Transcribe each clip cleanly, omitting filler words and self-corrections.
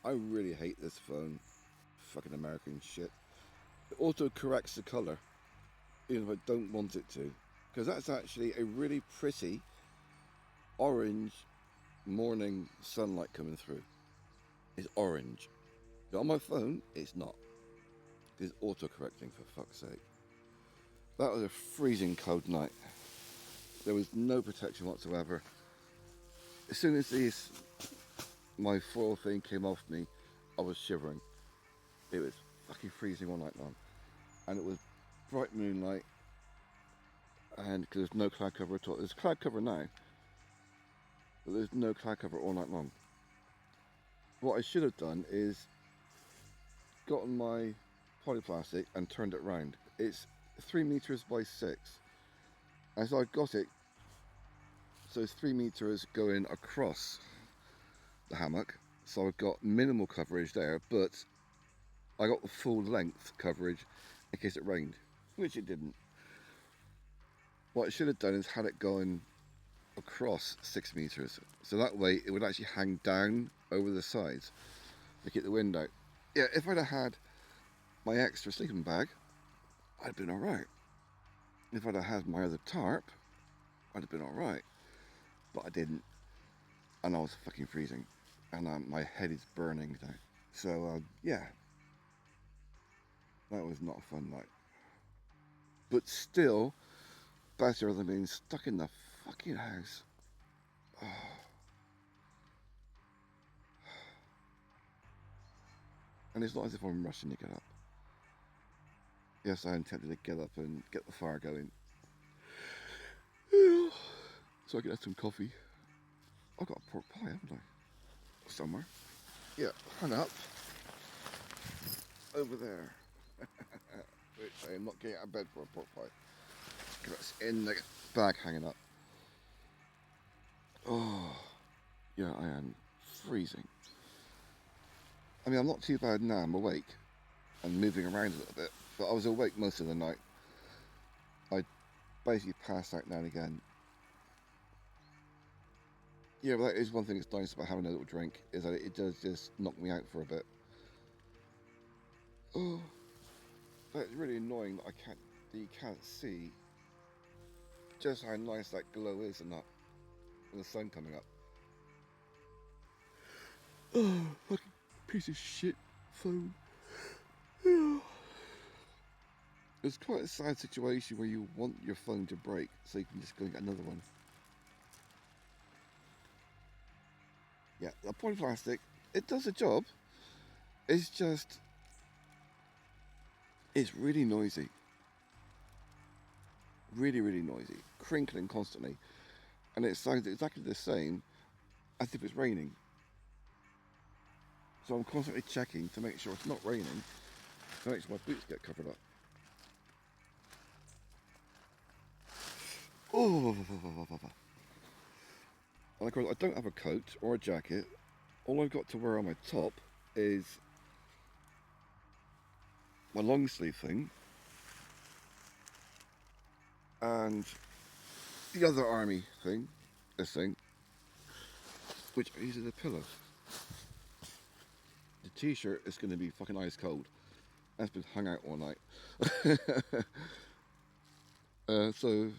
I really hate this phone. Fucking American shit. It auto corrects the colour, even if I don't want it to. Because that's actually a really pretty orange morning sunlight coming through. It's orange. But on my phone, it's not. It's auto correcting, for fuck's sake. That was a freezing cold night. There was no protection whatsoever. As soon as my foil thing came off me, I was shivering. It was fucking freezing all night long. And it was bright moonlight. And because there's no cloud cover at all. There's cloud cover now. But there's no cloud cover all night long. What I should have done is gotten my polyplastic and turned it round. It's 3 meters by 6. And so I got it. So it's 3 meters going across the hammock. So I've got minimal coverage there, but I got the full length coverage in case it rained, which it didn't. What I should have done is had it going across 6 meters. So that way it would actually hang down over the sides to keep the wind out. Yeah, if I'd have had my extra sleeping bag, I'd have been alright. If I'd have had my other tarp, I'd have been alright. But I didn't. And I was fucking freezing. And my head is burning now. So, yeah. That was not a fun night. But still, better than being stuck in the fucking house. Oh. And it's not as if I'm rushing to get up. Yes, I intended to get up and get the fire going. So I can have some coffee. I've got a pork pie, haven't I? Somewhere. Yeah, hung up. Over there. Which I am not getting out of bed for a pork pie. Because it's in the bag hanging up. Oh, yeah, I am freezing. I mean, I'm not too bad now. I'm awake and moving around a little bit. But I was awake most of the night. I basically passed out now and again. Yeah, but that is one thing that's nice about having a little drink, is that it does just knock me out for a bit. Oh, that's really annoying that you can't see just how nice that glow is and that, with the sun coming up. Oh, fucking piece of shit phone. It's quite a sad situation where you want your phone to break so you can just go and get another one. Yeah, the polyplastic, it does a job. It's just, it's really noisy. Really, really noisy. Crinkling constantly. And it sounds exactly the same as if it's raining. So I'm constantly checking to make sure it's not raining, to make sure my boots get covered up. Oh, and of course I don't have a coat or a jacket. All I've got to wear on my top is my long sleeve thing and the other army thing, this thing, which I use as a pillow. The t-shirt is going to be fucking ice cold. That's been hung out all night. So,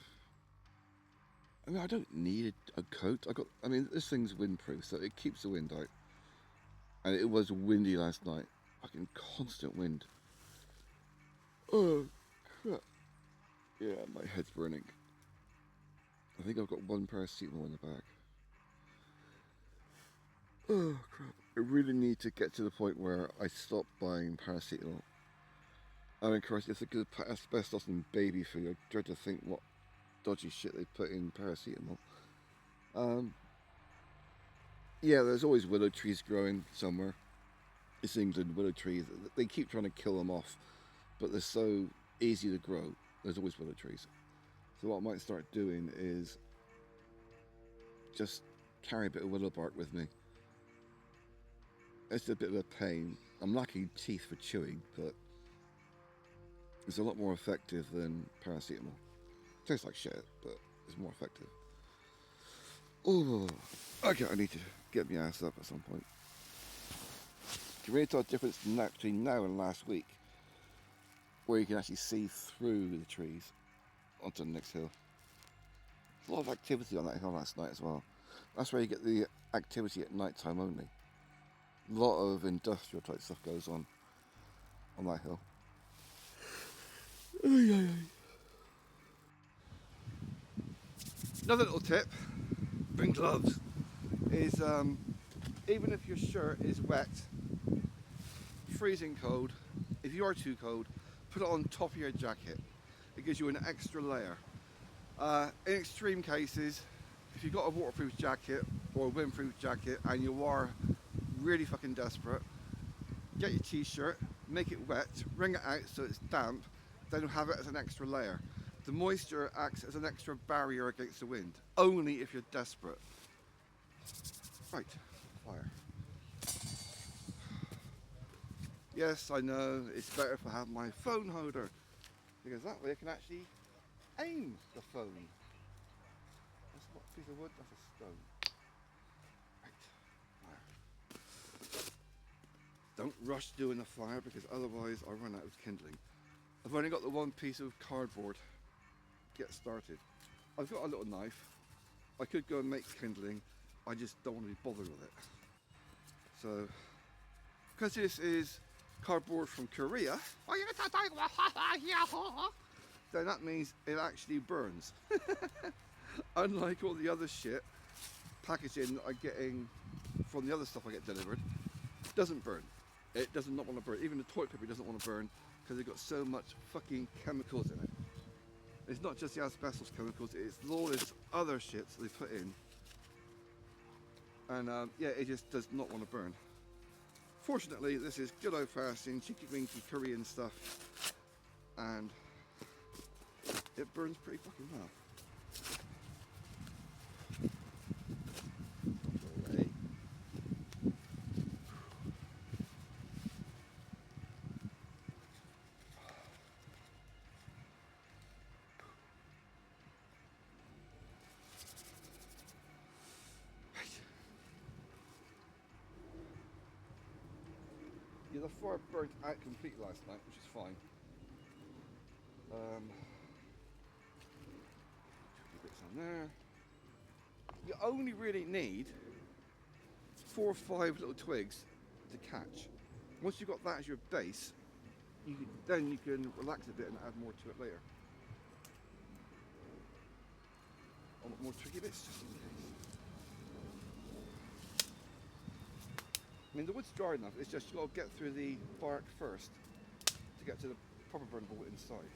I mean, I don't need a coat. This thing's windproof, so it keeps the wind out. And it was windy last night. Fucking constant wind. Oh, crap. Yeah, my head's burning. I think I've got one paracetamol in the bag. Oh, crap. I really need to get to the point where I stop buying paracetamol. I mean, Christ, if they could put asbestos in baby food, I dread to think what dodgy shit they put in paracetamol. Yeah, there's always willow trees growing somewhere. It's England, willow trees. They keep trying to kill them off, but they're so easy to grow. There's always willow trees. So what I might start doing is just carry a bit of willow bark with me. It's a bit of a pain. I'm lacking teeth for chewing, but it's a lot more effective than paracetamol. Tastes like shit, but it's more effective. Oh, okay, I need to get my ass up at some point. can really tell the difference between now and last week, where you can actually see through the trees onto the next hill. There's a lot of activity on that hill last night as well. That's where you get the activity at night time only. A lot of industrial type stuff goes on that hill. Another little tip, bring gloves, is even if your shirt is wet, freezing cold, if you are too cold, put it on top of your jacket. It gives you an extra layer. In extreme cases, if you've got a waterproof jacket or a windproof jacket and you are really fucking desperate, get your t-shirt, make it wet, wring it out so it's damp, then have it as an extra layer. The moisture acts as an extra barrier against the wind, only if you're desperate. Right, fire. Yes, I know, it's better if I have my phone holder, because that way I can actually aim the phone. That's not a piece of wood, that's a stone. Right, fire. Don't rush doing the fire, because otherwise I run out of kindling. I've only got the one piece of cardboard to get started. I've got a little knife. I could go and make kindling. I just don't want to be bothered with it. So, because this is cardboard from Korea, then that means it actually burns. Unlike all the other shit packaging that I'm getting from the other stuff I get delivered, it doesn't burn. It does not want to burn. Even the toilet paper doesn't want to burn because they've got so much fucking chemicals in it. It's not just the asbestos chemicals, it's all this other shit that they put in. And yeah, it just does not want to burn. Fortunately, this is good old-fashioned, cheeky-winky Korean stuff, and it burns pretty fucking well. Away. Yeah, the fire burnt out completely last night, which is fine. Two bits on there. You only really need 4 or 5 little twigs to catch. Once you've got that as your base, then you can relax a bit and add more to it later. I want more tricky bits just in case. I mean, the wood's dry enough, it's just you've got to get through the bark first to get to the proper burnable wood inside.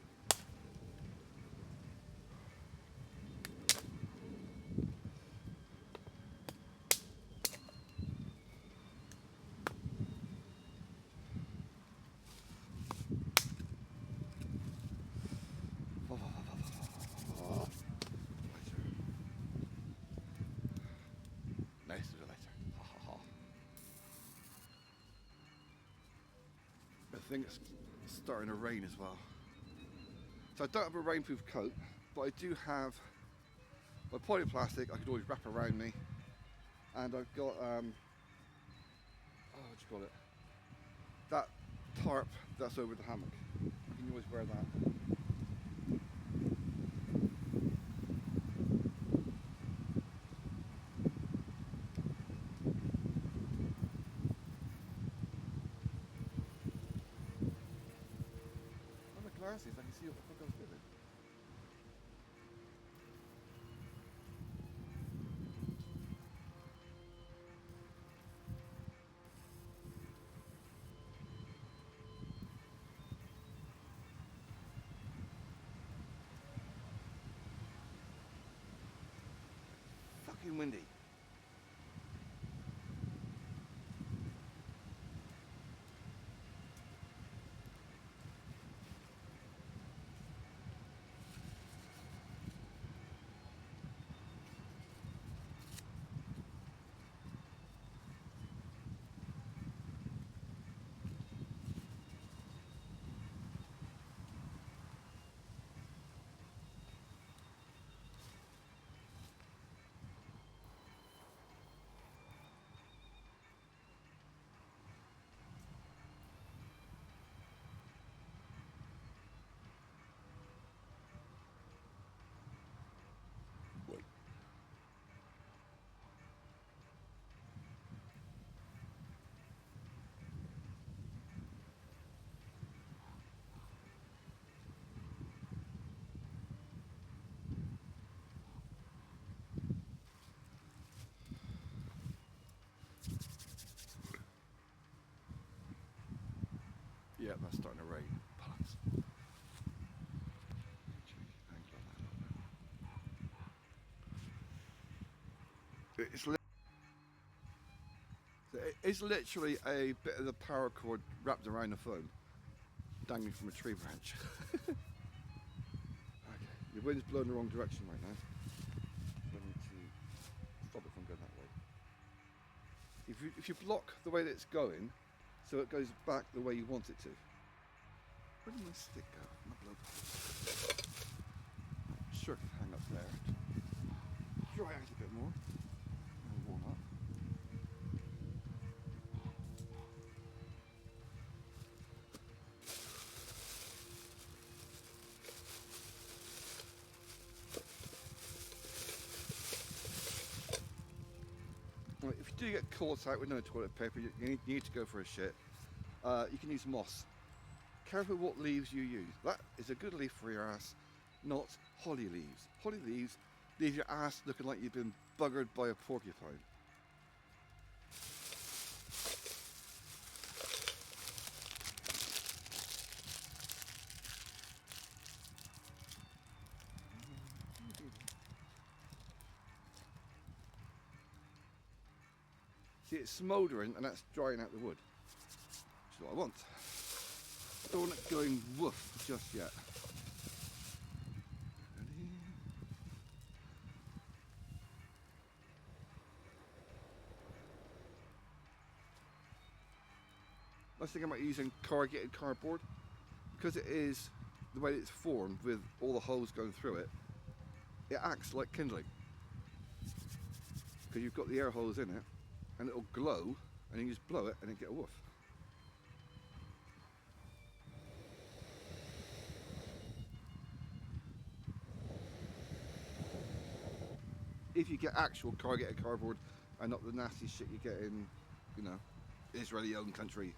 Nice little lighter. Ha ha ha. I think it's starting to rain as well. So I don't have a rainproof coat, but I do have my polyplastic I could always wrap around me. And I've got, what do you call it? That tarp that's over the hammock. You can always wear that. Glasses, I can see what the fuck I was doing. Fucking windy. that's starting to rain. Bollocks. It's literally a bit of the power cord wrapped around the phone, dangling from a tree branch. Okay, your wind's blowing the wrong direction right now. I need to stop it from going that way. If you block the way that it's going, so it goes back the way you want it to. Where did my stick go? My blow pipe. Sure, it can hang up there. Dry out a bit more. And warm up. Right, if you do get caught out with no toilet paper, you need to go for a shit. You can use moss. Careful what leaves you use. That is a good leaf for your ass, not holly leaves. Holly leaves leave your ass looking like you've been buggered by a porcupine. See, it's smouldering and that's drying out the wood, which is what I want. I don't want it going woof just yet. I was thinking about using corrugated cardboard, because it is the way it's formed with all the holes going through it. It acts like kindling, because you've got the air holes in it, and it'll glow, and you just blow it, and it get a woof. If you get actual corrugated cardboard, and not the nasty shit you get in, you know, Israeli-owned country.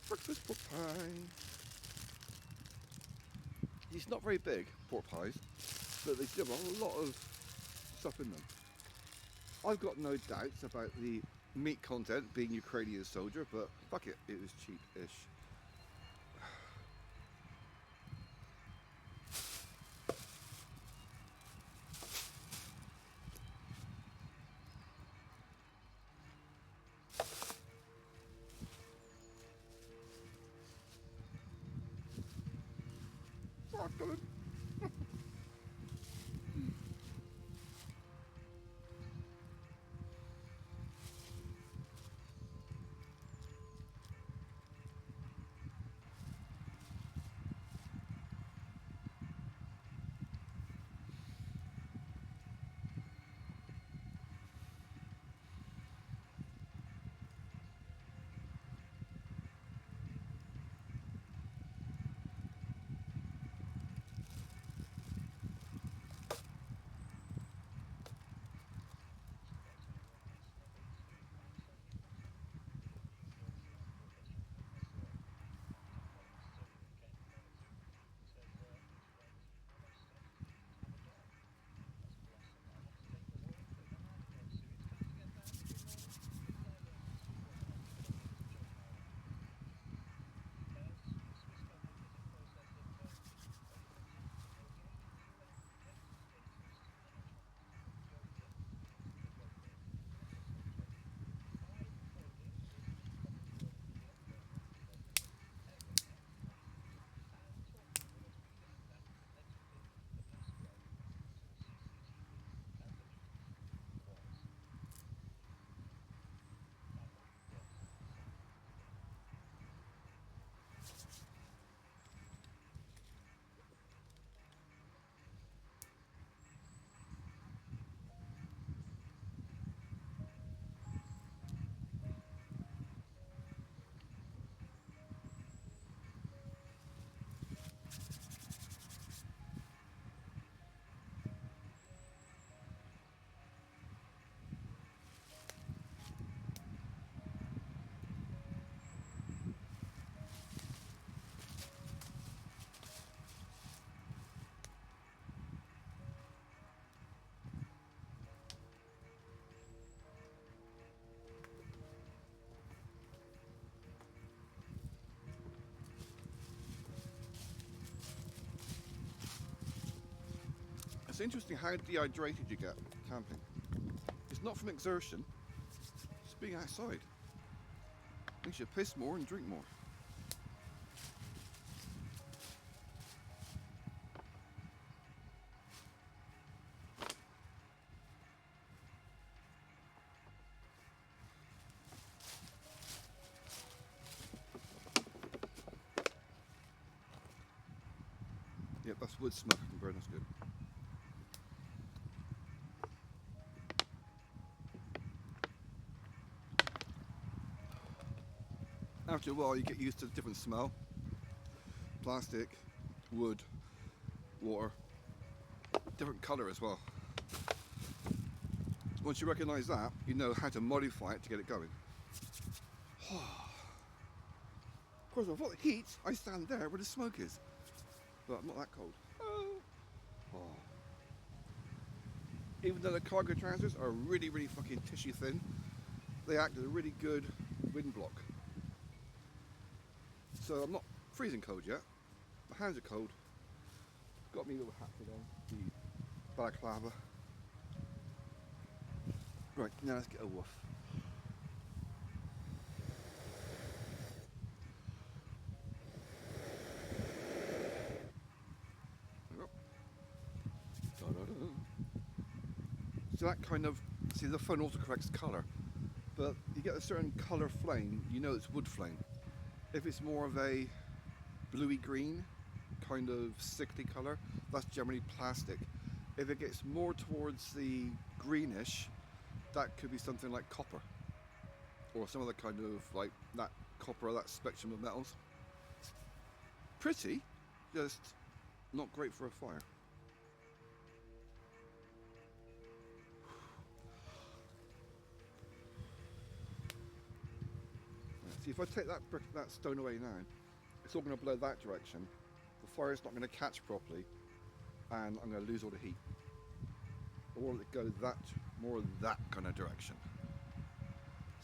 Breakfast pork pie. It's not very big, pork pies, but they do have a lot of stuff in them. I've got no doubts about the meat content being Ukrainian soldier, but fuck it, it was cheap-ish. It's interesting how dehydrated you get camping. It's not from exertion, it's being outside. Makes you piss more and drink more. Yep, that's wood smoke I can burn, that's good. After a while you get used to the different smell. Plastic, wood, water, different colour as well. Once you recognise that, you know how to modify it to get it going. Of course, if I've got heat, I stand there where the smoke is. But I'm not that cold. Oh. Even though the cargo trousers are really, really fucking tissue thin, they act as a really good wind block. So I'm not freezing cold yet. My hands are cold. Got me little hat put on, the balaclava. Right, now let's get a woof. So that kind of, see the phone also corrects colour, but you get a certain colour flame, you know it's wood flame. If it's more of a bluey green, kind of sickly colour, that's generally plastic. If it gets more towards the greenish, that could be something like copper, or some other kind of like that copper or that spectrum of metals. Pretty, just not great for a fire. See, if I take that stone away now, it's all going to blow that direction. The fire's not going to catch properly, and I'm going to lose all the heat. Or it go more that kind of direction.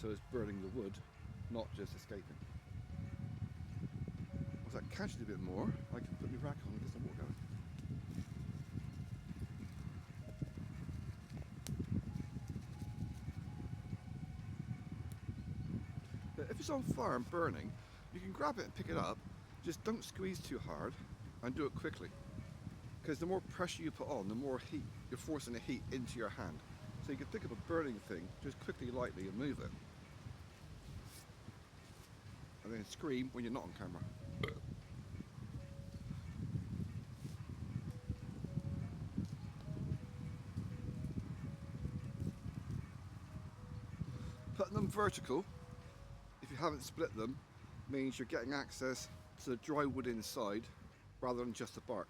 So it's burning the wood, not just escaping. Once that catches a bit more, I can put my rack on and get some more going. But if it's on fire and burning, you can grab it and pick it up. Just don't squeeze too hard and do it quickly. Because the more pressure you put on, the more heat, you're forcing the heat into your hand. So you can pick up a burning thing, just quickly, lightly, and move it. And then scream when you're not on camera. Putting them vertical, if you haven't split them, means you're getting access to the dry wood inside rather than just the bark.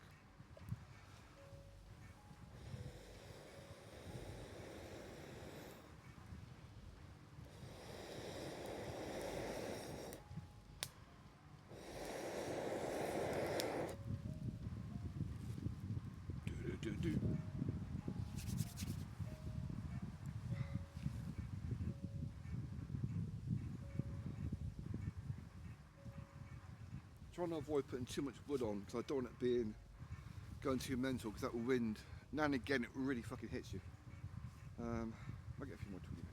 Do. Trying to avoid putting too much wood on because I don't want it going too mental, because that wind, now and again, it really fucking hits you. I'll get a few more 20 minutes.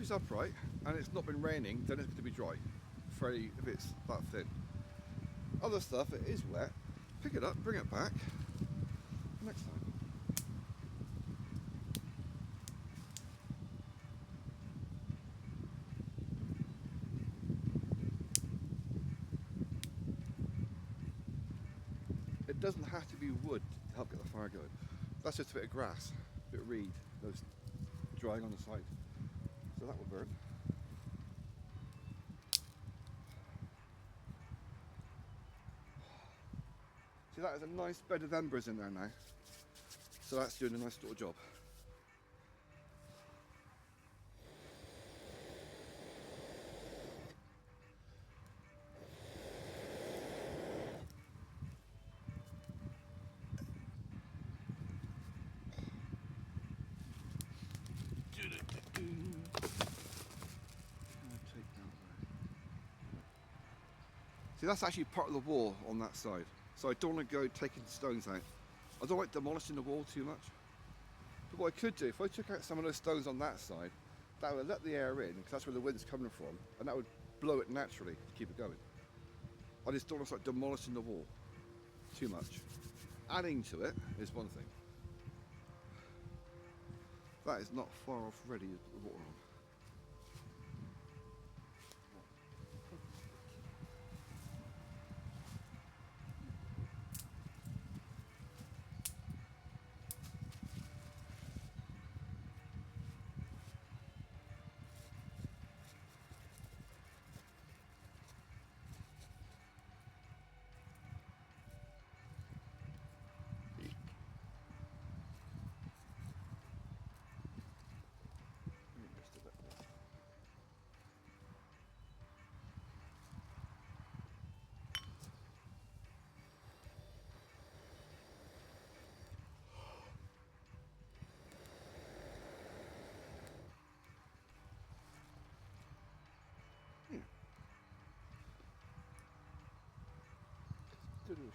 if it's upright and it's not been raining, then it's going to be dry. If it's that thin. Other stuff, it is wet. Pick it up, bring it back. Next time. It doesn't have to be wood to help get the fire going. That's just a bit of grass, a bit of reed, those drying on the side. So that will burn. See, that is a nice bed of embers in there now. So that's doing a nice little job. See, that's actually part of the wall on that side. So I don't want to go taking stones out. I don't like demolishing the wall too much. But what I could do, if I took out some of those stones on that side, that would let the air in, because that's where the wind's coming from, and that would blow it naturally to keep it going. I just don't want to start demolishing the wall too much. Adding to it is one thing. That is not far off ready to put the water on.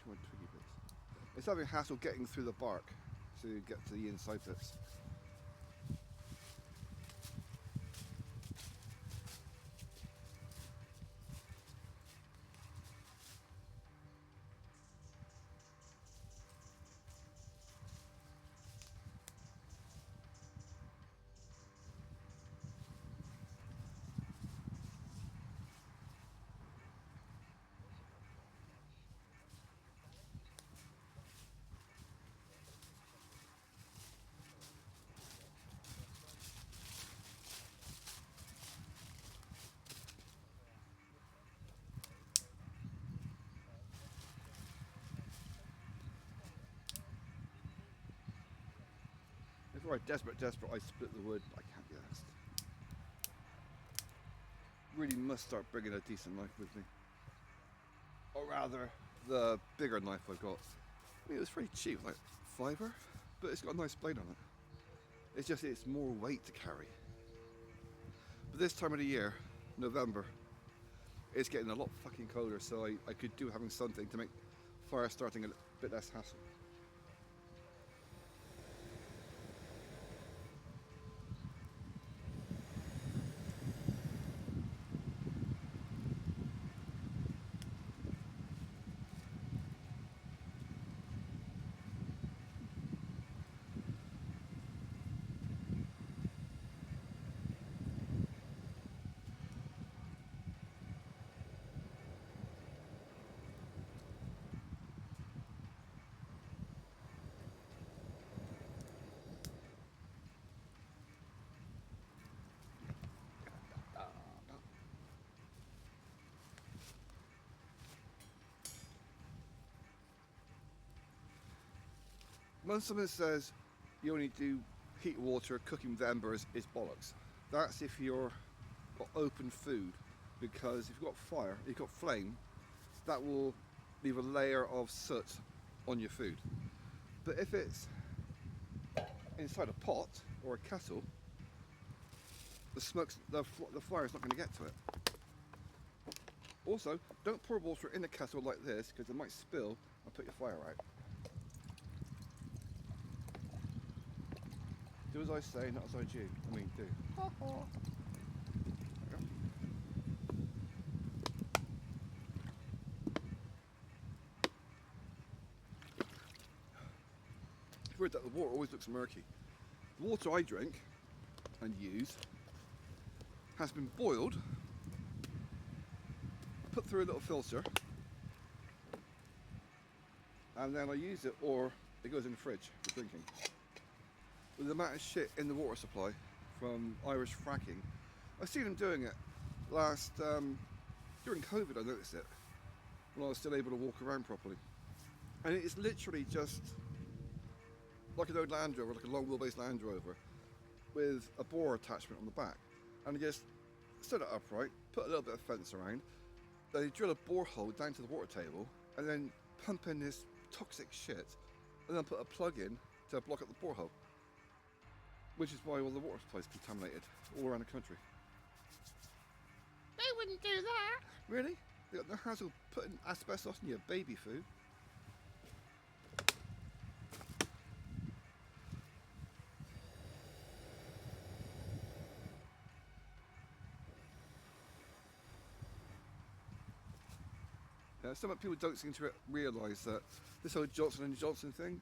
Twiggy bits. It's having a hassle getting through the bark so you get to the inside bits. If I'm desperate, I split the wood, but I can't be asked. Really must start bringing a decent knife with me. Or rather, the bigger knife I've got. I mean, it was pretty cheap, like £5, but it's got a nice blade on it. It's just, it's more weight to carry. But this time of the year, November, it's getting a lot fucking colder, so I could do having something to make fire starting a bit less hassle. When someone says you only do heat water, cooking with embers, is bollocks. That's if you're got open food, because if you've got fire, you've got flame, that will leave a layer of soot on your food. But if it's inside a pot or a kettle, the fire is not going to get to it. Also, don't pour water in a kettle like this, because it might spill and put your fire out. Do as I say, not as I do. I mean, do. weird that the water always looks murky. The water I drink and use has been boiled, put through a little filter, and then I use it, or it goes in the fridge for drinking. With the amount of shit in the water supply from Irish fracking, I've seen them doing it during COVID. I noticed it when I was still able to walk around properly, and it's literally just like an old Land Rover, like a long wheelbase Land Rover with a bore attachment on the back, and they just stood it upright, put a little bit of fence around, they drill a borehole down to the water table, and then pump in this toxic shit, and then put a plug in to block up the borehole, which is why all the water supply is contaminated all around the country. They wouldn't do that. Really? They got no hassle putting asbestos in your baby food. Some people don't seem to realise that this whole Johnson & Johnson thing,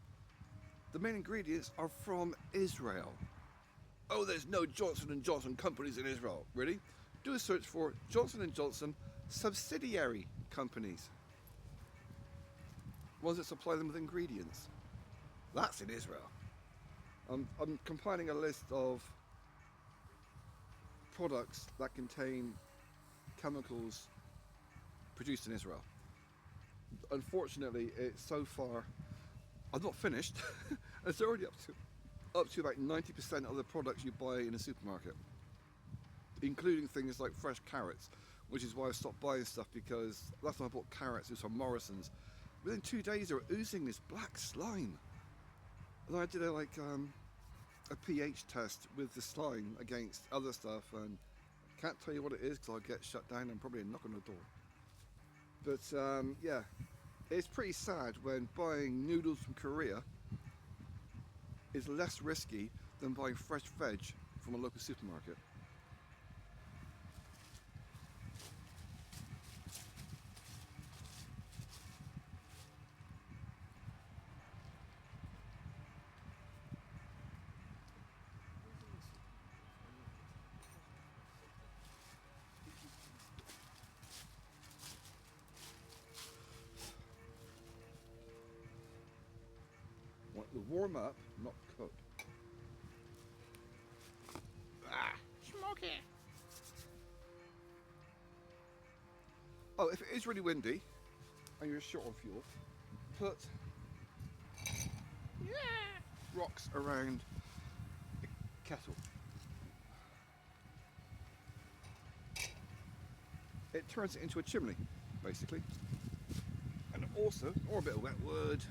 the main ingredients are from Israel. Oh, there's no Johnson & Johnson companies in Israel. Really? Do a search for Johnson & Johnson subsidiary companies. Ones that supply them with ingredients. That's in Israel. I'm compiling a list of products that contain chemicals produced in Israel. Unfortunately, it's so far, I'm not finished. It's already up to about 90% of the products you buy in a supermarket, including things like fresh carrots, which is why I stopped buying stuff, because last time I bought carrots, it was from Morrison's. Within 2 days, they were oozing this black slime. And I did a pH test with the slime against other stuff, and I can't tell you what it is because I'll get shut down and probably a knock on the door. But yeah, it's pretty sad when buying noodles from Korea is less risky than buying fresh veg from a local supermarket. Want to warm up, not cook. Ah, smoky. Oh, if it is really windy and you're short on fuel, put Yeah. rocks around the kettle. It turns it into a chimney, basically. And also, or a bit of wet wood.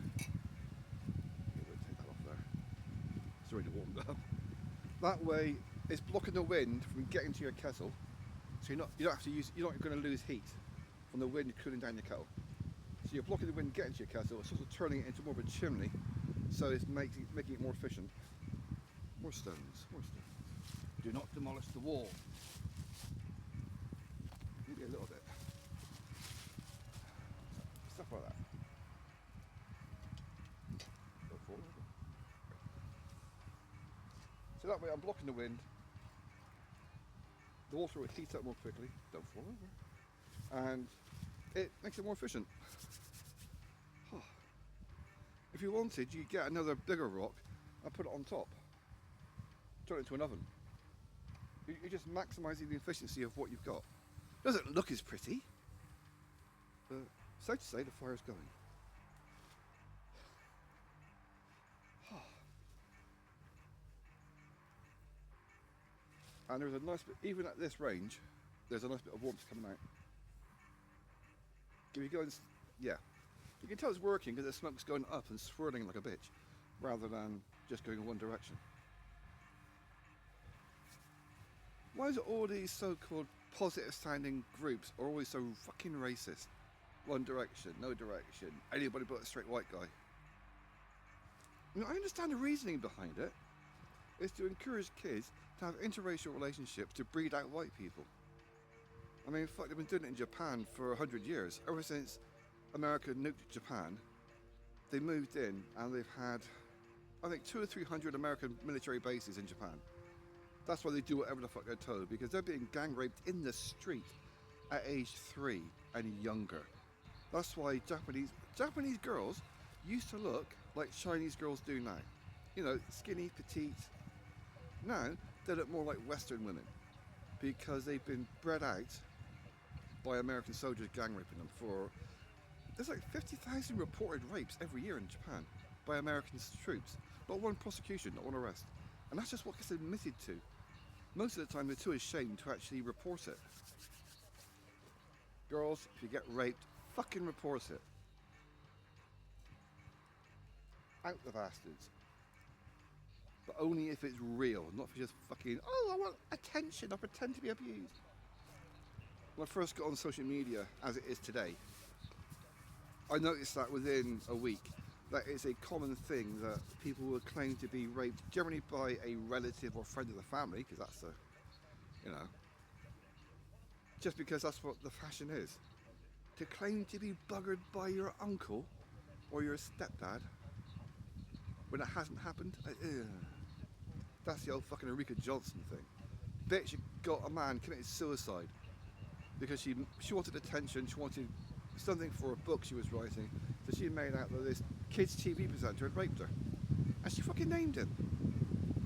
Take that off there. It's already warmed up. That way, it's blocking the wind from getting to your kettle, so you're not going to lose heat from the wind cooling down your kettle. So you're blocking the wind getting to your kettle. It's also turning it into more of a chimney, so it's making it more efficient. More stones, more stones. Do not demolish the wall. Maybe a little bit. Stuff like that. Go forward. So that way I'm blocking the wind. The water will heat up more quickly. Don't fall over. And it makes it more efficient. If you wanted, you get another bigger rock and put it on top. Turn it into an oven. You're just maximising the efficiency of what you've got. Doesn't look as pretty, but safe to say the fire's going. And there's a nice bit, even at this range, there's a nice bit of warmth coming out. If you go and, yeah, you can tell it's working because the smoke's going up and swirling like a bitch, rather than just going in one direction. Why is it all these so-called positive sounding groups are always so fucking racist? One direction, no direction, anybody but a straight white guy. I mean, I understand the reasoning behind it. It's to encourage kids to have interracial relationships to breed out white people. I mean, fuck, they've been doing it in Japan for 100 years. Ever since America nuked Japan, they moved in and they've had I think 200 or 300 American military bases in Japan. That's why they do whatever the fuck they're told, because they're being gang raped in the street at age 3 and younger. That's why Japanese girls used to look like Chinese girls do now. You know, skinny, petite. Now they look more like Western women because they've been bred out by American soldiers gang raping them for. There's like 50,000 reported rapes every year in Japan by American troops. Not one prosecution, not one arrest. And that's just what gets admitted to. Most of the time they're too ashamed to actually report it. Girls, if you get raped, fucking report it. Out the bastards. But only if it's real, not if you're just fucking, oh, I want attention, I pretend to be abused. When I first got on social media, as it is today, I noticed that within a week, that it's a common thing that people will claim to be raped, generally by a relative or friend of the family, because that's you know, just because that's what the fashion is. To claim to be buggered by your uncle or your stepdad when it hasn't happened, that's the old fucking Eureka Johnson thing. Bitch, you got a man committed suicide because she wanted attention, she wanted something for a book she was writing, so she made out that this kids TV presenter had raped her, and she fucking named him.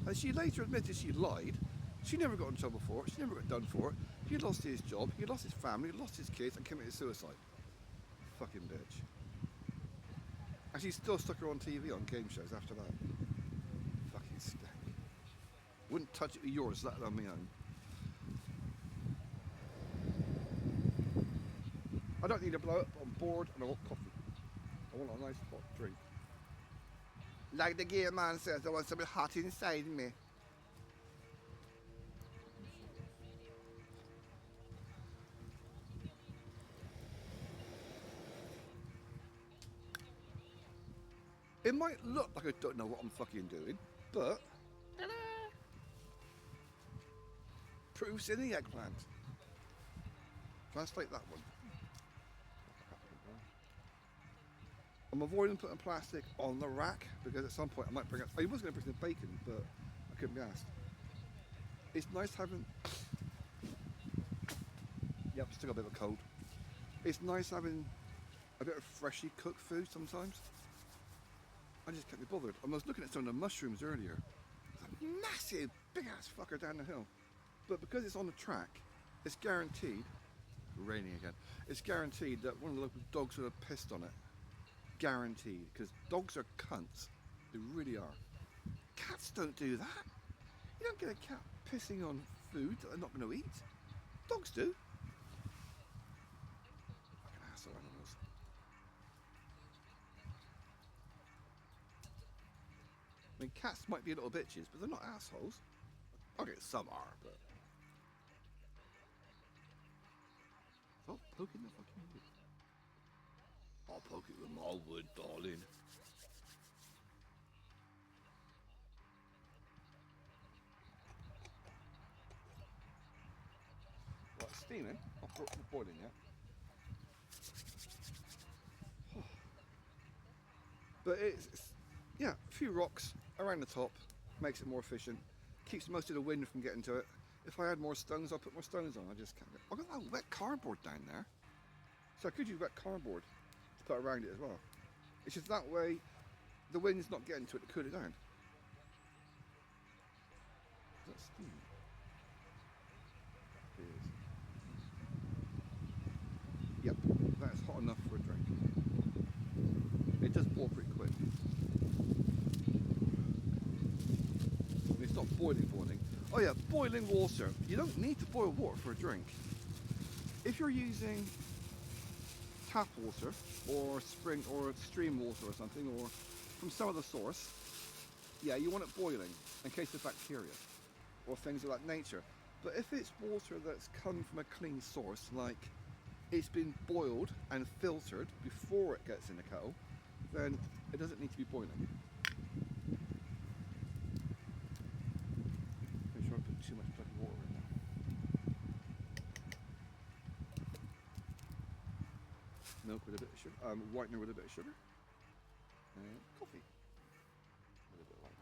And she later admitted she lied. She never got in trouble for it, she never got done for it. He lost his job, he lost his family, lost his kids, and committed suicide. Fucking bitch. And she still stuck her on TV on game shows after that. Fucking stank. Wouldn't touch it with yours, let alone my own. I don't need to blow up, I'm bored and I want coffee. I want a nice hot drink. Like the gear man says, I want something hot inside me. It might look like I don't know what I'm fucking doing, but Ta-da! proof's in the eggplant. Translate that one. I'm avoiding putting plastic on the rack because at some point I might bring up. I was going to bring some bacon, but I couldn't be asked. It's nice having. Yep, still got a bit of a cold. It's nice having a bit of freshly cooked food sometimes. I just can't be bothered. I was looking at some of the mushrooms earlier. There's a massive, big ass fucker down the hill. But because it's on the track, it's guaranteed. Raining again. It's guaranteed that one of the local dogs would have pissed on it. Guaranteed, because dogs are cunts. They really are. Cats don't do that. You don't get a cat pissing on food that they're not going to eat. Dogs do. Fucking asshole animals. I mean, cats might be little bitches, but they're not assholes. Okay, some are, but. Stop poking the fucking wood. I'll poke it with my wood, darling. Right, steaming. I'll put the boiling yet. But it's yeah, a few rocks around the top makes it more efficient. Keeps most of the wind from getting to it. If I had more stones, I'll put more stones on. I just can't. I've got that wet cardboard down there, so I could use wet cardboard to put around it as well. It's just that way the wind's not getting to it to cool it down. Is that steam? It is. Yep, that's hot enough for a drink. It does boil pretty quick. It's not boiling. Oh yeah, boiling water. You don't need to boil water for a drink. If you're using tap water or spring or stream water or something, or from some other source, yeah, you want it boiling in case of bacteria or things of that nature. But if it's water that's come from a clean source, like it's been boiled and filtered before it gets in the kettle, then it doesn't need to be boiling. Make sure I put too much bloody water in there. Milk with a bit of sugar, whitener with a bit of sugar, and coffee with a bit of whitener.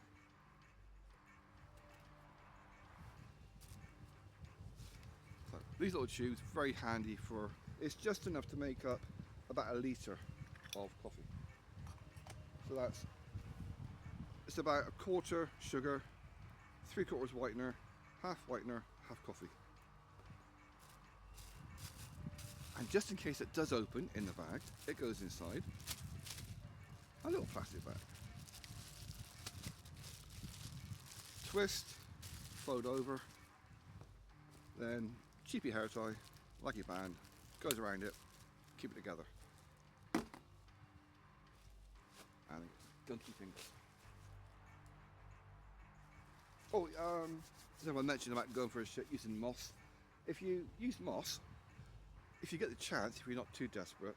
These little tubes, very handy for, it's just enough to make up about a litre of coffee. So it's about a quarter sugar, 3/4 whitener, half coffee. And just in case it does open in the bag, it goes inside a little plastic bag. Twist, fold over, then cheapy hair tie, lucky band, goes around it, keep it together. And gunky fingers. Oh, I mentioned about going for a shit using moss. If you use moss, if you get the chance, if you're not too desperate,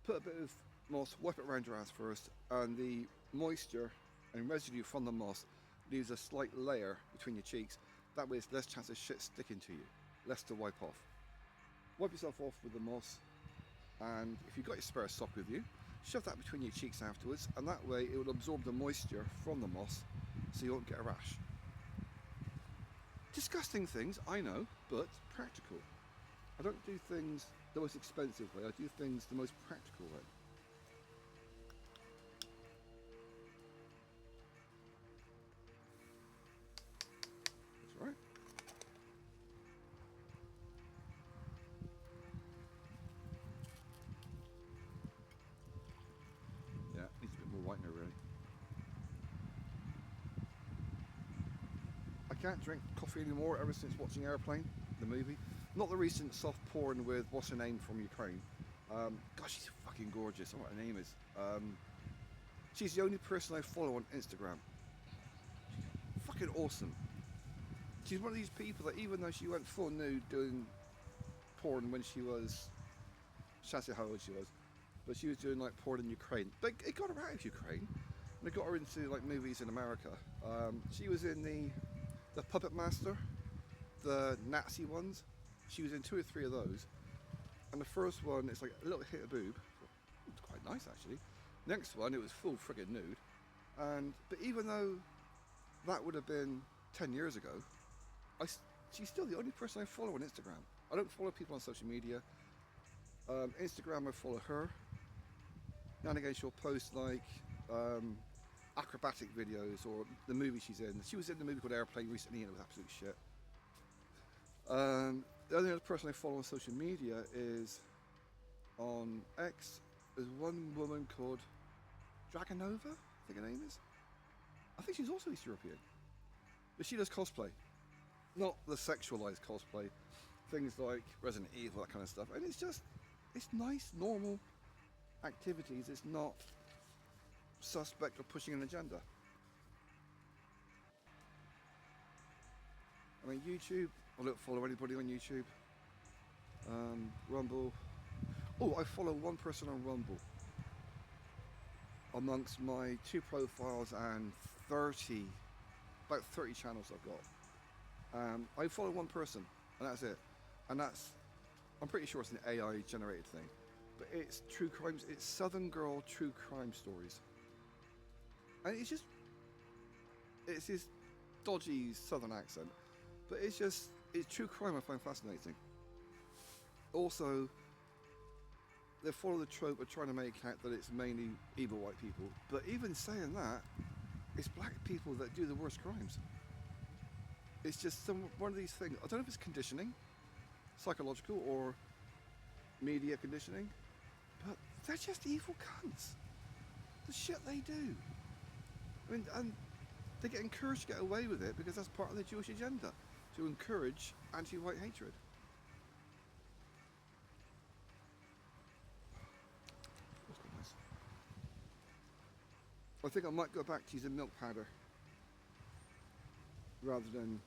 put a bit of moss, wipe it around your ass first, and the moisture and residue from the moss leaves a slight layer between your cheeks. That way it's less chance of shit sticking to you, less to wipe off. Wipe yourself off with the moss, and if you've got your spare sock with you, shove that between your cheeks afterwards, and that way it will absorb the moisture from the moss so you won't get a rash. Disgusting things, I know, but practical. I don't do things the most expensive way, I do things the most practical way. That's right. Yeah, needs a bit more whitener really. I can't drink coffee anymore ever since watching Airplane, the movie. Not the recent soft porn with what's her name from Ukraine. Gosh, she's fucking gorgeous. I don't know what her name is. She's the only person I follow on Instagram. She's fucking awesome. She's one of these people that even though she went full nude doing porn when she was, I shan't say how old she was, but she was doing like porn in Ukraine. But it got her out of Ukraine, and it got her into like movies in America. She was in the Puppet Master, the Nazi ones. She was in 2 or 3 of those, and the first one it's like a little hit of boob. It's quite nice actually. Next one it was full friggin' nude, but even though that would have been 10 years ago, she's still the only person I follow on Instagram. I don't follow people on social media. Instagram I follow her. Now and again she'll post like acrobatic videos or the movie she's in. She was in the movie called Airplane recently and it was absolute shit. The only other person I follow on social media is on X. There's one woman called Dragonova, I think her name is. I think she's also East European. But she does cosplay. Not the sexualized cosplay. Things like Resident Evil, that kind of stuff. And it's nice, normal activities. It's not suspect of pushing an agenda. I mean, YouTube, I don't follow anybody on YouTube. Rumble. Oh, I follow one person on Rumble amongst my 2 profiles and about 30 channels I've got. I follow one person and that's it. And I'm pretty sure it's an AI generated thing. But it's true crimes, it's Southern Girl true crime stories. And it's this dodgy Southern accent. But it's true crime I find fascinating. Also, they follow the trope of trying to make out that it's mainly evil white people. But even saying that, it's black people that do the worst crimes. It's just one of these things. I don't know if it's conditioning, psychological or media conditioning, but they're just evil cunts. The shit they do. I mean, and they get encouraged to get away with it because that's part of the Jewish agenda, to encourage anti-white hatred. That's quite nice. I think I might go back to using milk powder rather than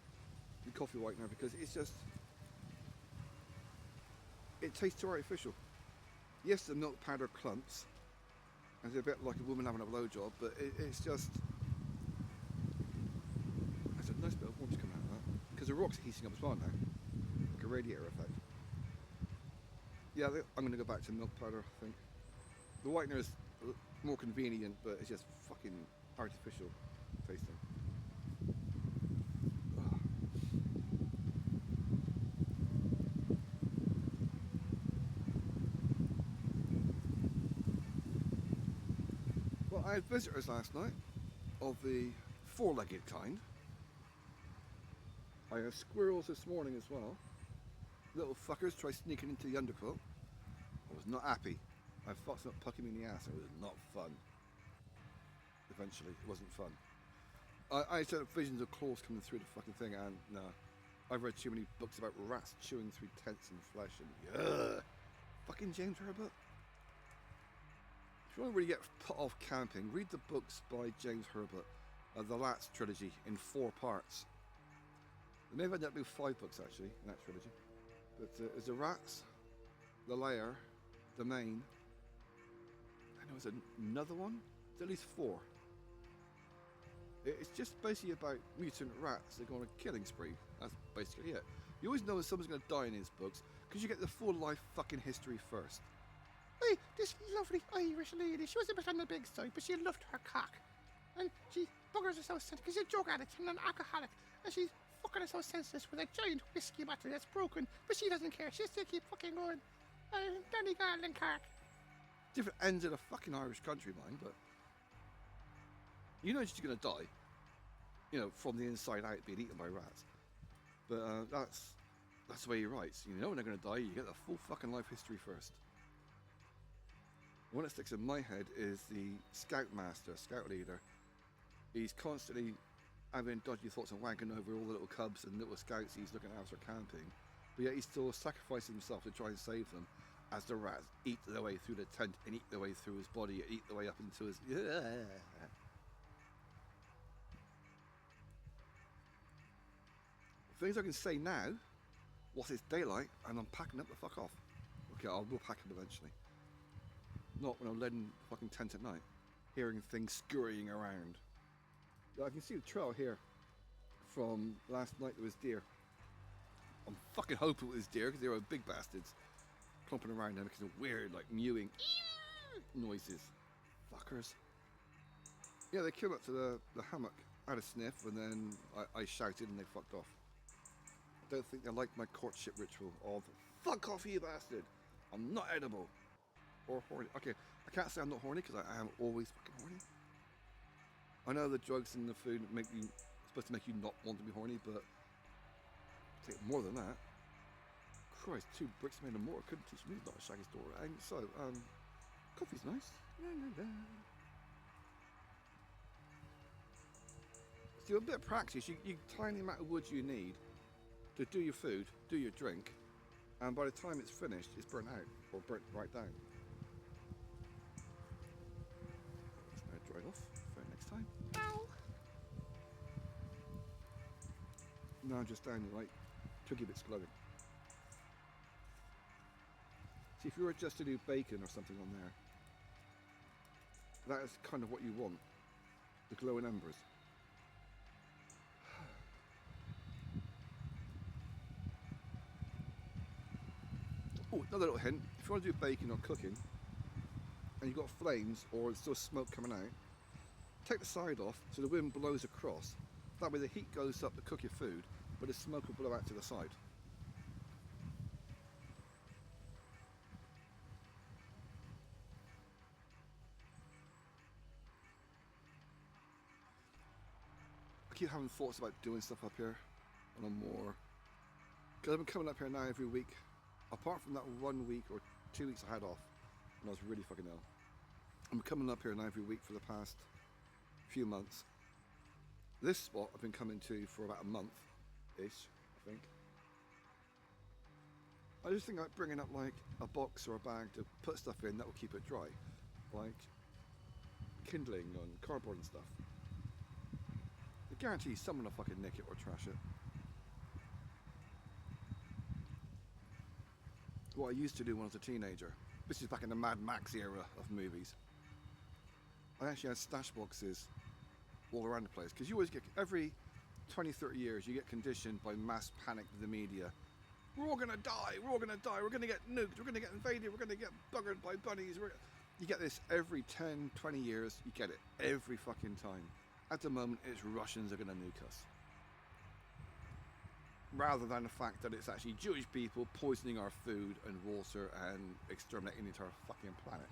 the coffee whitener because it tastes too artificial. Yes, the milk powder clumps, and it's a bit like a woman having a blowjob, but it's just, there's a nice bit of water coming out of that because the rocks are heating up as well now, like a radiator effect. Yeah, I'm going to go back to milk powder, I think. The whitener is more convenient, but it's just fucking artificial tasting. I had visitors last night of the four-legged kind. I have squirrels this morning as well. Little fuckers try sneaking into the undercoat. I was not happy. I fucked up pucking me in the ass. It was not fun. Eventually, it wasn't fun. I had visions of claws coming through the fucking thing, and no. I've read too many books about rats chewing through tents and flesh, and ugh. Fucking James Herbert. If you want to really get put off camping, read the books by James Herbert, the Lats trilogy in 4 parts. There may have ended up being 5 books actually in that trilogy. But there's the rats, the lair, the main, and there was another one. There's at least 4. It's just basically about mutant rats that go on a killing spree. That's basically it. You always know when someone's going to die in his books because you get the full life fucking history first. Hey, this lovely Irish lady, she was a bit on the big side, but she loved her cock. And she buggers her so senseless because she's a drug addict and an alcoholic. And she's fucking her so senseless with a giant whiskey bottle that's broken, but she doesn't care. She'll still keep fucking going. Danny Garland Cork. Different ends of the fucking Irish country, mind, but you know she's going to die. You know, from the inside out, being eaten by rats. But that's the way he writes. You know when they're going to die, you get the full fucking life history first. The one that sticks in my head is the scoutmaster, scout leader. He's constantly having dodgy thoughts and wanking over all the little cubs and little scouts he's looking after camping. But yet he's still sacrificing himself to try and save them as the rats eat their way through the tent and eat their way through his body, eat their way up into his... Things I can say now, whilst it's daylight and I'm packing up the fuck off. Okay, I will pack them eventually. Not when I'm leading the fucking tent at night, hearing things scurrying around. I can see the trail here from last night. There was deer. I'm fucking hoping it was deer because they were big bastards clumping around there because of weird, like mewing noises. Fuckers. Yeah, they came up to the hammock, had a sniff, and then I shouted and they fucked off. I don't think they liked my courtship ritual of fuck off, you bastard. I'm not edible. Or horny. Okay, I can't say I'm not horny because I am always fucking horny. I know the drugs and the food make you supposed to make you not want to be horny, but take more than that. Christ, 2 bricks made of mortar couldn't teach me not a shaggy story. And so, coffee's nice. So a bit of practice, you tiny amount of wood you need to do your food, do your drink, and by the time it's finished, it's burnt out or burnt right down. Dried off for next time. Ow. Now just down like twiggy bits glowing. See, if you were just to do bacon or something on there, that is kind of what you want, the glowing embers. Oh, another little hint, if you want to do bacon or cooking, and you've got flames or it's still smoke coming out, take the side off so the wind blows across. That way the heat goes up to cook your food, but the smoke will blow out to the side. I keep having thoughts about doing stuff up here on a more... Because I've been coming up here now every week, apart from that 1 week or 2 weeks I had off when I was really fucking ill. I'm coming up here now every week for the past few months. This spot I've been coming to for about a month-ish, I think. I just think like bringing up like a box or a bag to put stuff in that will keep it dry. Like kindling and cardboard and stuff. I guarantee someone will fucking nick it or trash it. What I used to do when I was a teenager, this is back in the Mad Max era of movies, I actually had stash boxes all around the place, because you always get, every 20-30 years you get conditioned by mass panic to the media. We're all gonna die, we're all gonna die, we're gonna get nuked, we're gonna get invaded, we're gonna get buggered by bunnies. You get this every 10-20 years, you get it every fucking time. At the moment it's Russians are gonna nuke us, rather than the fact that it's actually Jewish people poisoning our food and water and exterminating the entire fucking planet.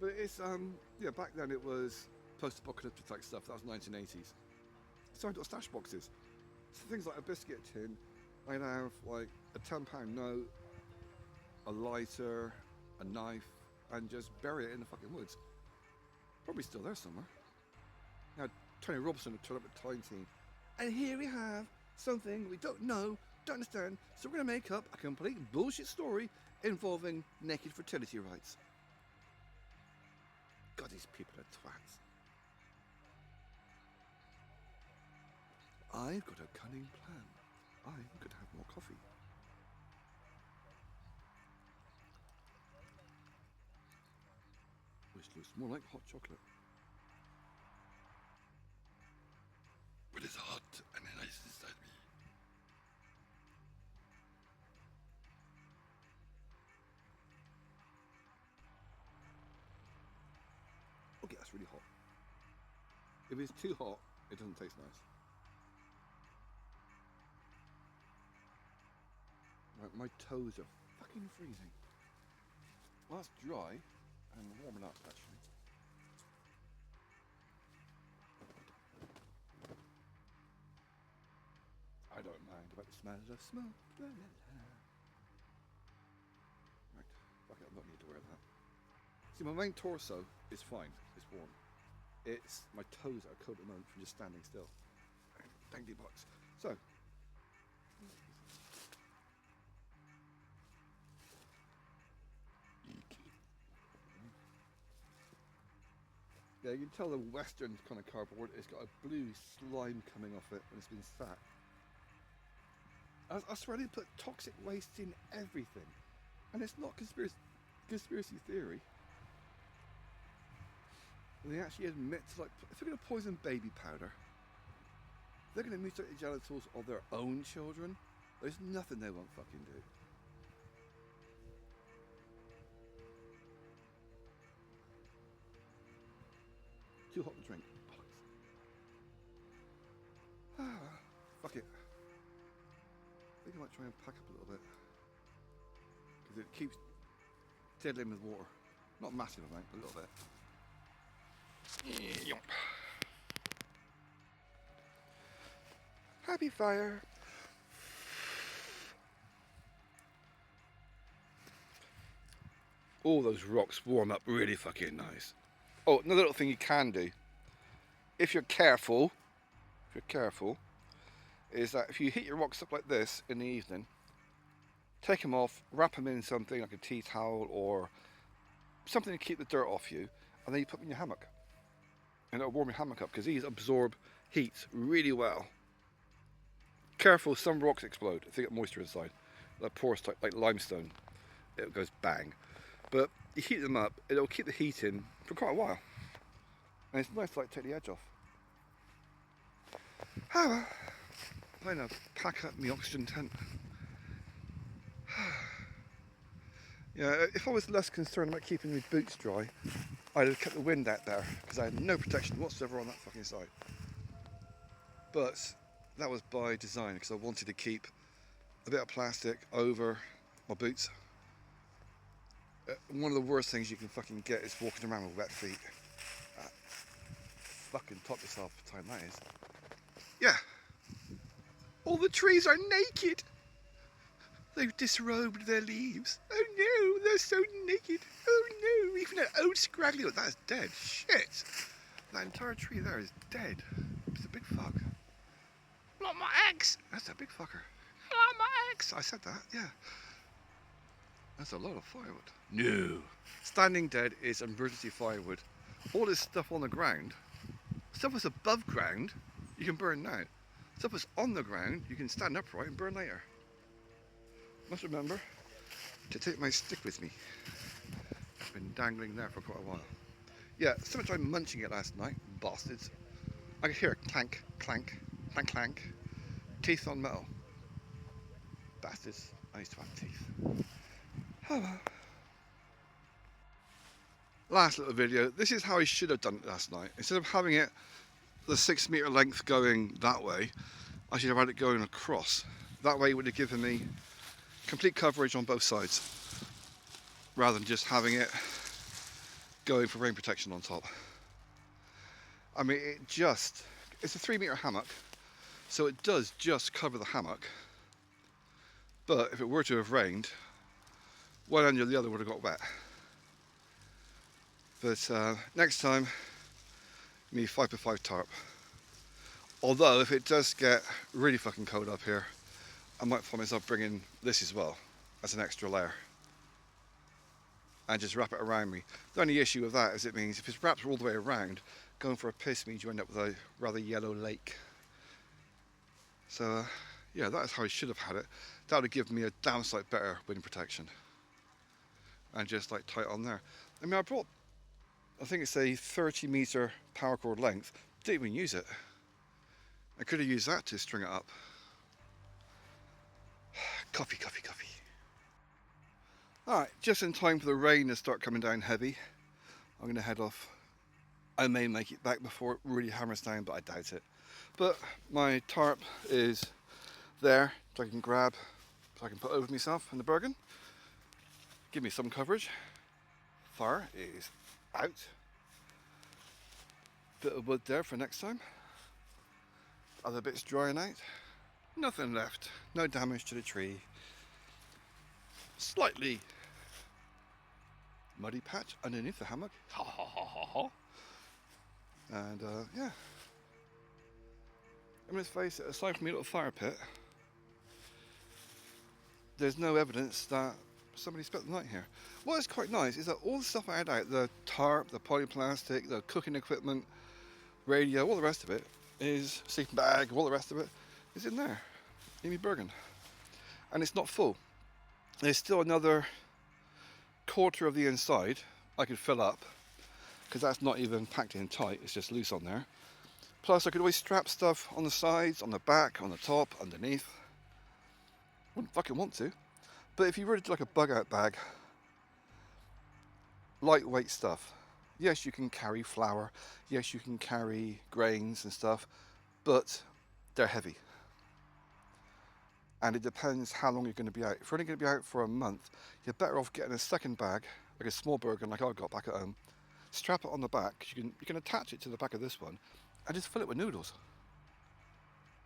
But it's, yeah, back then it was post-apocalyptic type stuff. That was 1980s. So I got stash boxes. So things like a biscuit tin, I'd have like a £10 note, a lighter, a knife, and just bury it in the fucking woods. Probably still there somewhere. Now, Tony Robinson would turn up at Time Team. And here we have something we don't know, don't understand, so we're going to make up a complete bullshit story involving naked fertility rites. God, these people are twats. I've got a cunning plan. I'm going to have more coffee. Which looks more like hot chocolate. But it's hot and nice inside me. Okay, that's really hot. If it's too hot, it doesn't taste nice. Right, my toes are fucking freezing. Well, that's dry and warming up actually. I don't mind about the smell of smoke. Blah, blah, blah. Right, fuck it, I'm not need to wear that. See, my main torso is fine, it's warm. It's my toes that are cold at the moment from just standing still. Dangly box. So, yeah, you can tell the Western kind of cardboard, it's got a blue slime coming off it when it's been sat. I swear they put toxic waste in everything. And it's not conspiracy theory. And they actually admit to, like, if they're going to poison baby powder, they're going to mutilate the genitals of their own children. There's nothing they won't fucking do. Too hot to drink. Fuck it. I think I might try and pack up a little bit. Because it keeps diddling with water. Not a massive amount, but a little bit. Happy fire. All those rocks warm up really fucking nice. Oh, another little thing you can do, if you're careful, is that if you heat your rocks up like this in the evening, take them off, wrap them in something like a tea towel or something to keep the dirt off you, and then you put them in your hammock. And it'll warm your hammock up because these absorb heat really well. Careful, some rocks explode if they get moisture inside. Like porous type, like limestone, it goes bang. But you heat them up, it'll keep the heat in for quite a while. And it's nice to like take the edge off. However, I'm going to pack up my oxygen tent. Yeah, if I was less concerned about keeping my boots dry, I'd have kept the wind out there because I had no protection whatsoever on that fucking side. But that was by design because I wanted to keep a bit of plastic over my boots. One of the worst things you can fucking get is walking around with wet feet. Fucking top yourself the time that is. Yeah. All the trees are naked. They've disrobed their leaves. Oh no, they're so naked. Oh no, even that old scraggly one, that is dead. Shit. That entire tree there is dead. It's a big fuck. Not my eggs. That's a big fucker. Not my eggs. I said that, yeah. That's a lot of firewood. No. Standing dead is emergency firewood. All this stuff on the ground, stuff that's above ground, you can burn now. Stuff that's on the ground, you can stand upright and burn later. Must remember to take my stick with me. It's been dangling there for quite a while. Yeah, someone tried munching it last night, bastards. I could hear a clank, clank, clank, clank. Teeth on metal. Bastards. I used to have teeth. Oh well. Last little video. This is how I should have done it last night. Instead of having it the 6 metre length going that way, I should have had it going across. That way it would have given me complete coverage on both sides, rather than just having it going for rain protection on top. I mean, it's a 3 meter hammock, so it does just cover the hammock. But if it were to have rained, one end or the other would have got wet. But next time, me 5x5 tarp. Although if it does get really fucking cold up here, I might find myself bringing this as well as an extra layer and just wrap it around me. The only issue with that is it means if it's wrapped all the way around, going for a piss means you end up with a rather yellow lake. So yeah, that is how I should have had it. That would have given me a damn sight better wind protection. And just like tie it on there. I mean, I think it's a 30 meter paracord length. Didn't even use it. I could have used that to string it up. Coffee. Alright, just in time for the rain to start coming down heavy. I'm going to head off. I may make it back before it really hammers down, but I doubt it. But my tarp is there, so I can grab, so I can put over myself in the Bergen. Give me some coverage. Fire is out. Bit of wood there for next time. Other bits drying out. Nothing left. No damage to the tree. Slightly muddy patch underneath the hammock. Ha ha ha ha ha. And yeah. I'm going to face it, aside from my little fire pit, there's no evidence that somebody spent the night here. What is quite nice is that all the stuff I had out, the tarp, the polyplastic, the cooking equipment, radio, all the rest of it is, sleeping bag, all the rest of it is in there, in my Bergen. And it's not full. There's still another quarter of the inside I could fill up, because that's not even packed in tight, it's just loose on there. Plus I could always strap stuff on the sides, on the back, on the top, underneath. Wouldn't fucking want to. But if you really did like a bug out bag, lightweight stuff. Yes, you can carry flour, yes you can carry grains and stuff, but they're heavy. And it depends how long you're going to be out. If you're only going to be out for a month, you're better off getting a second bag, like a small Bergen like I've got back at home, strap it on the back, you can attach it to the back of this one, and just fill it with noodles.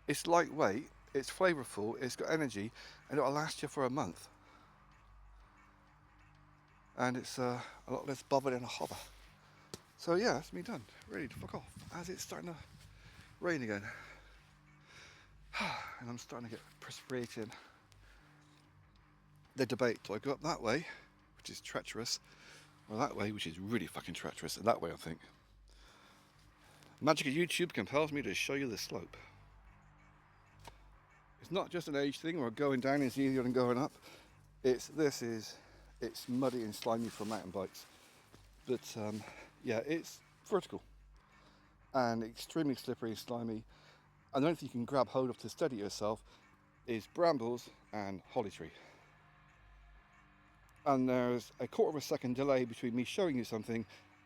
It's lightweight, it's flavourful, it's got energy, and it'll last you for a month. And it's a lot less bother than a hobber. So yeah, that's me done, ready to fuck off, as it's starting to rain again. And I'm starting to get perspiration. The debate, do I go up that way, which is treacherous, or that way, which is really fucking treacherous, and that way I think. Magic of YouTube compels me to show you the slope. It's not just an age thing where going down is easier than going up. It's muddy and slimy for mountain bikes. But yeah, it's vertical and extremely slippery and slimy. And the only thing you can grab hold of to steady yourself is brambles and holly tree. And there's a quarter of a second delay between me showing you something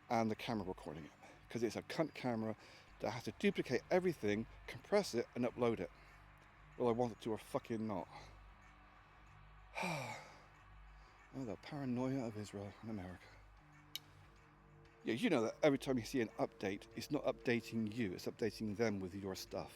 and the camera recording it. Because it's a cunt camera that has to duplicate everything, compress it and upload it. Well, I want it to or fucking not. Oh, the paranoia of Israel and America. Yeah, you know that every time you see an update, it's not updating you, it's updating them with your stuff.